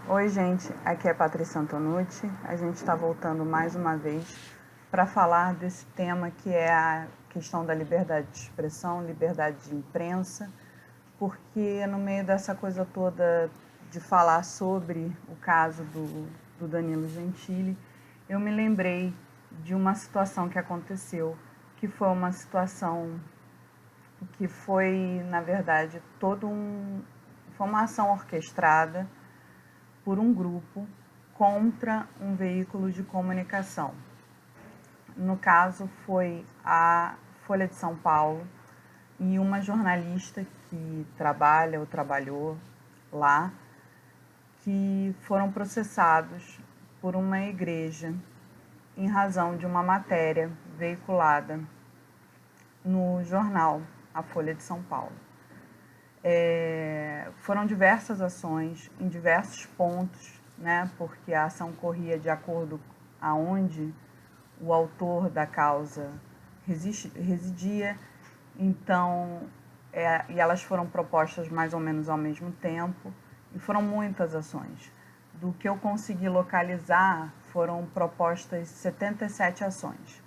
Oi, gente, aqui é Patrícia Antonucci. A gente está voltando mais uma vez para falar desse tema que é a questão da liberdade de expressão, liberdade de imprensa, porque no meio dessa coisa toda de falar sobre o caso do Danilo Gentili, eu me lembrei de uma situação que aconteceu, que foi uma situação que foi, na verdade, foi uma ação orquestrada por um grupo contra um veículo de comunicação. No caso, foi a Folha de São Paulo e uma jornalista que trabalha ou trabalhou lá, que foram processados por uma igreja em razão de uma matéria veiculada no jornal A Folha de São Paulo. Foram diversas ações em diversos pontos, né, porque a ação corria de acordo aonde o autor da causa residia, então, e elas foram propostas mais ou menos ao mesmo tempo, e foram muitas ações. Do que eu consegui localizar, foram propostas 77 ações.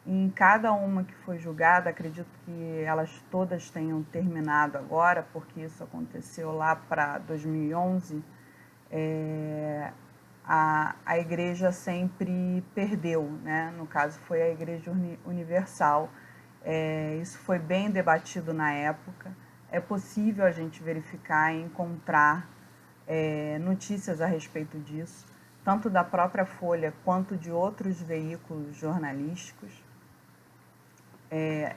E em cada uma que foi julgada, acredito que elas todas tenham terminado agora, porque isso aconteceu lá para 2011, a igreja sempre perdeu, né? No caso foi a Igreja Universal. Isso foi bem debatido na época. É possível a gente verificar e encontrar notícias a respeito disso, tanto da própria Folha quanto de outros veículos jornalísticos.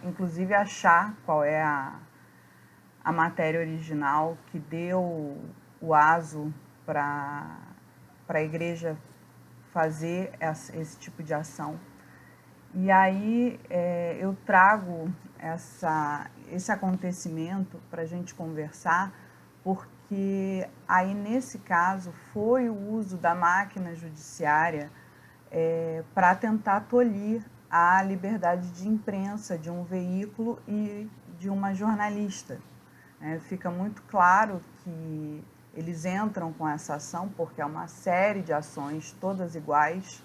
Inclusive achar qual é a matéria original que deu o aso para a igreja fazer esse tipo de ação. E aí eu trago esse acontecimento para a gente conversar, porque aí nesse caso foi o uso da máquina judiciária para tentar tolir a liberdade de imprensa de um veículo e de uma jornalista. Fica muito claro que eles entram com essa ação porque é uma série de ações, todas iguais,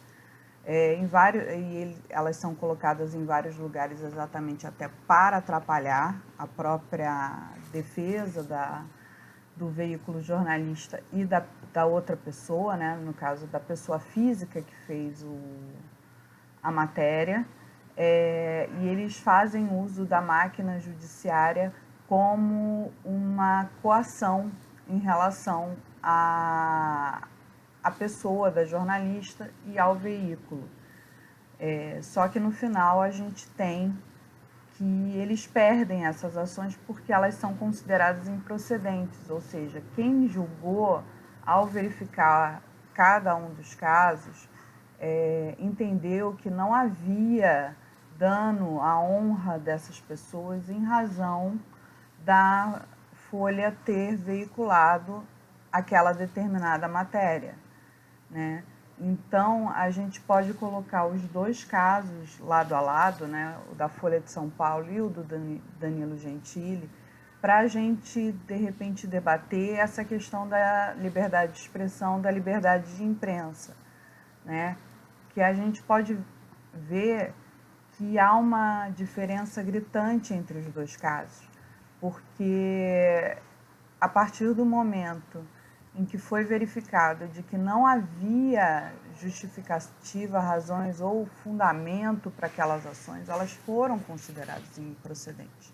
elas são colocadas em vários lugares exatamente até para atrapalhar a própria defesa do veículo jornalista e da outra pessoa, né? No caso da pessoa física que fez a matéria, e eles fazem uso da máquina judiciária como uma coação em relação à pessoa da jornalista e ao veículo. Só que no final a gente tem que eles perdem essas ações porque elas são consideradas improcedentes, ou seja, quem julgou, ao verificar cada um dos casos, entendeu que não havia dano à honra dessas pessoas em razão da Folha ter veiculado aquela determinada matéria, né? Então, a gente pode colocar os dois casos lado a lado, né? O da Folha de São Paulo e o do Danilo Gentili, para a gente, de repente, debater essa questão da liberdade de expressão, da liberdade de imprensa, né? Que a gente pode ver que há uma diferença gritante entre os dois casos, porque a partir do momento em que foi verificado de que não havia justificativa, razões ou fundamento para aquelas ações, elas foram consideradas improcedentes.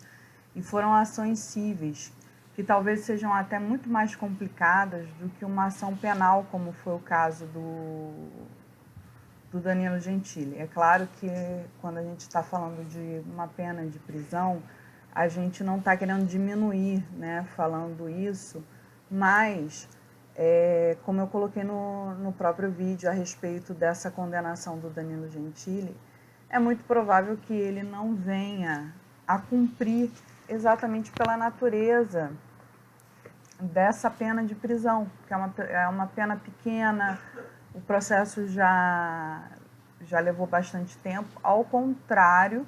E foram ações cíveis, que talvez sejam até muito mais complicadas do que uma ação penal, como foi o caso do Danilo Gentili. É claro que quando a gente está falando de uma pena de prisão, a gente não está querendo diminuir, né, falando isso, mas, como eu coloquei no próprio vídeo a respeito dessa condenação do Danilo Gentili, é muito provável que ele não venha a cumprir exatamente pela natureza dessa pena de prisão, que é uma pena pequena, o processo já levou bastante tempo, ao contrário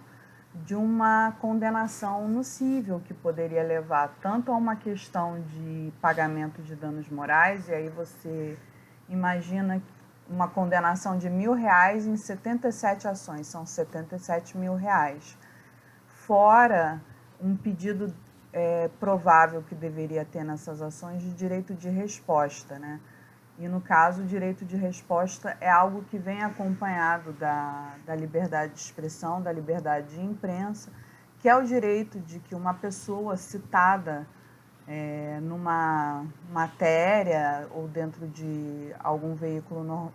de uma condenação nocível que poderia levar tanto a uma questão de pagamento de danos morais, e aí você imagina uma condenação de R$ 1.000 em 77 ações, são 77 mil reais. Fora um pedido provável que deveria ter nessas ações de direito de resposta, né? E no caso, o direito de resposta é algo que vem acompanhado da liberdade de expressão, da liberdade de imprensa, que é o direito de que uma pessoa citada numa matéria ou dentro de algum veículo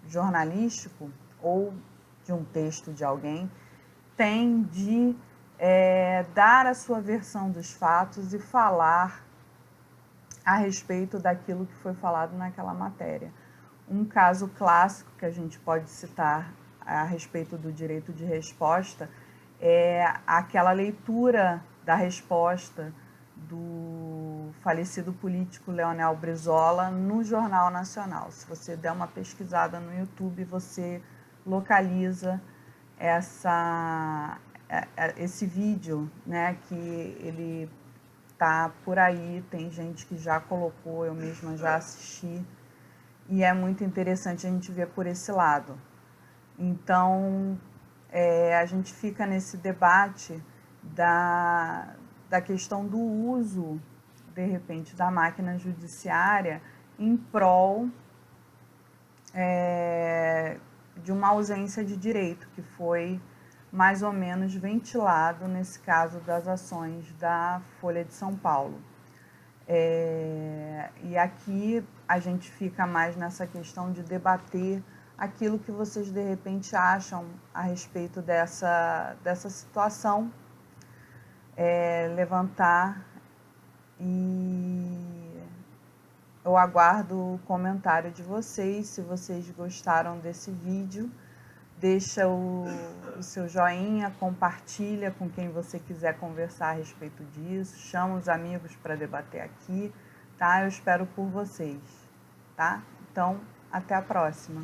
jornalístico ou de um texto de alguém tem de dar a sua versão dos fatos e falar a respeito daquilo que foi falado naquela matéria. Um caso clássico que a gente pode citar a respeito do direito de resposta é aquela leitura da resposta do falecido político Leonel Brizola no Jornal Nacional. Se você der uma pesquisada no YouTube, você localiza esse vídeo, né, que ele tá por aí, tem gente que já colocou, eu mesma já assisti, e é muito interessante a gente ver por esse lado. Então, a gente fica nesse debate da questão do uso, de repente, da máquina judiciária em prol de uma ausência de direito, que foi mais ou menos ventilado nesse caso das ações da Folha de São Paulo. E aqui a gente fica mais nessa questão de debater aquilo que vocês de repente acham a respeito dessa situação, levantar, e eu aguardo o comentário de vocês. Se vocês gostaram desse vídeo, deixa o seu joinha, compartilha com quem você quiser conversar a respeito disso, chama os amigos para debater aqui, tá? Eu espero por vocês, tá? Então, até a próxima.